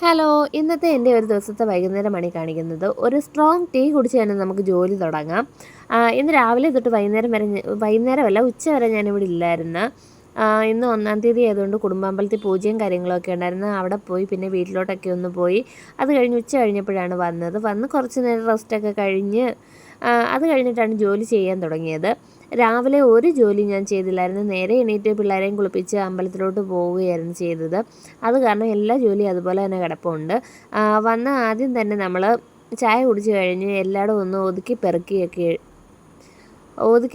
Hello, ഇന്നത്തെ എൻ്റെ ഒരു ദിവസത്തെ വൈകുന്നേരമാണ് കാണിക്കുന്നത്. ഒരു സ്ട്രോങ് ടീ കുടിച്ച് തന്നെ നമുക്ക് ജോലി തുടങ്ങാം. ഇന്ന് രാവിലെ തൊട്ട് വൈകുന്നേരമല്ല, ഉച്ച വരെ ഞാനിവിടെ ഇല്ലായിരുന്നു. ഇന്ന് 1-ാം തീയതി ആയതുകൊണ്ട് കുടുംബാമ്പലത്തിൽ പൂജയും കാര്യങ്ങളൊക്കെ ഉണ്ടായിരുന്നു. അവിടെ പോയി പിന്നെ വീട്ടിലോട്ടൊക്കെ ഒന്ന് പോയി. അത് കഴിഞ്ഞ് ഉച്ച കഴിഞ്ഞപ്പോഴാണ് വന്ന് കുറച്ച് നേരം റെസ്റ്റൊക്കെ കഴിഞ്ഞ് അത് കഴിഞ്ഞിട്ടാണ് ജോലി ചെയ്യാൻ തുടങ്ങിയത്. രാവിലെ ഒരു ജോലി ഞാൻ ചെയ്തില്ലായിരുന്നു. നേരെ എണീറ്റ് പിള്ളേരെയും കുളിപ്പിച്ച് അമ്പലത്തിലോട്ട് പോവുകയായിരുന്നു ചെയ്തത്. അത് കാരണം എല്ലാ ജോലിയും അതുപോലെ തന്നെ കിടപ്പുണ്ട്. വന്ന ആദ്യം തന്നെ നമ്മൾ ചായ കുടിച്ച് കഴിഞ്ഞ് എല്ലായിടും ഒന്ന് ഒതുക്കി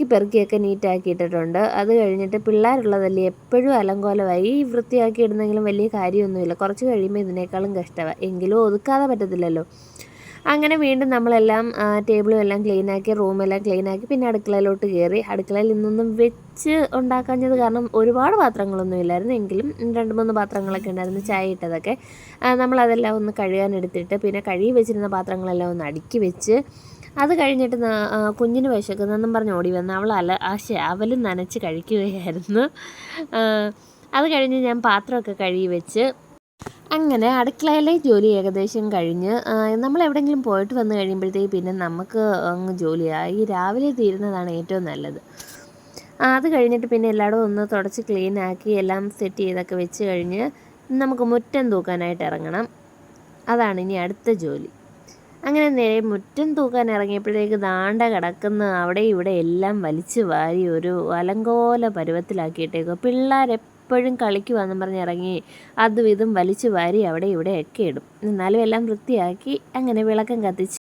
പെറുക്കിയൊക്കെ നീറ്റാക്കി ഇട്ടിട്ടുണ്ട്. അത് കഴിഞ്ഞിട്ട് പിള്ളേരുള്ളതല്ലേ എപ്പോഴും അലങ്കോലമായി. ഈ വൃത്തിയാക്കി ഇടുന്നെങ്കിലും വലിയ കാര്യമൊന്നുമില്ല. കുറച്ച് കഴിയുമ്പോൾ ഇതിനേക്കാളും കഷ്ടമാണ്. എങ്കിലും ഒതുക്കാതെ പറ്റത്തില്ലല്ലോ. അങ്ങനെ വീണ്ടും നമ്മളെല്ലാം ടേബിളും എല്ലാം ക്ലീനാക്കി, റൂമെല്ലാം ക്ലീനാക്കി, പിന്നെ അടുക്കളയിലോട്ട് കയറി. അടുക്കളയിൽ ഇന്നൊന്നും വെച്ച് ഉണ്ടാക്കാഞ്ഞത് കാരണം ഒരുപാട് പാത്രങ്ങളൊന്നും ഇല്ലായിരുന്നു. എങ്കിലും 2-3 പാത്രങ്ങളൊക്കെ ഉണ്ടായിരുന്നു ചായ ഇട്ടതൊക്കെ. നമ്മളതെല്ലാം ഒന്ന് കഴുകാനെടുത്തിട്ട് പിന്നെ കഴുകി വെച്ചിരുന്ന പാത്രങ്ങളെല്ലാം ഒന്ന് അടുക്കി വെച്ച്. അത് കഴിഞ്ഞിട്ട് കുഞ്ഞിന് വിശക്കുന്നെന്നും പറഞ്ഞ് ഓടി വന്ന് അവൾ അവലും നനച്ച് കഴിക്കുകയായിരുന്നു. അത് കഴിഞ്ഞ് ഞാൻ പാത്രമൊക്കെ കഴുകി വെച്ച് അങ്ങനെ അടുക്കളയിലെ ജോലി ഏകദേശം കഴിഞ്ഞ് നമ്മൾ എവിടെയെങ്കിലും പോയിട്ട് വന്നു കഴിയുമ്പോഴത്തേക്ക് പിന്നെ നമുക്ക് അങ്ങ് ജോലിയായി. ഈ രാവിലെ തീരുന്നതാണ് ഏറ്റവും നല്ലത്. അത് കഴിഞ്ഞിട്ട് പിന്നെ എല്ലായിടും ഒന്ന് തുടച്ച് ക്ലീനാക്കി എല്ലാം സെറ്റ് ചെയ്തൊക്കെ വെച്ച് കഴിഞ്ഞ് നമുക്ക് മുറ്റം തൂക്കാനായിട്ട് ഇറങ്ങണം. അതാണ് ഇനി അടുത്ത ജോലി. അങ്ങനെ മുറ്റം തൂക്കാൻ ഇറങ്ങിയപ്പോഴേക്ക് ദാണ്ട കിടക്കുന്ന അവിടെ ഇവിടെ എല്ലാം വലിച്ചു വാരി ഒരു അലങ്കോല പരുവത്തിലാക്കിയിട്ടേക്കോ. പിള്ളേരെപ്പോഴും കളിക്കുവാന്നും പറഞ്ഞ് ഇറങ്ങി അതും ഇതും വലിച്ചു വാരി അവിടെ ഇവിടെയൊക്കെ ഇടും. എന്നാലും എല്ലാം വൃത്തിയാക്കി അങ്ങനെ വിളക്കം കത്തിച്ച്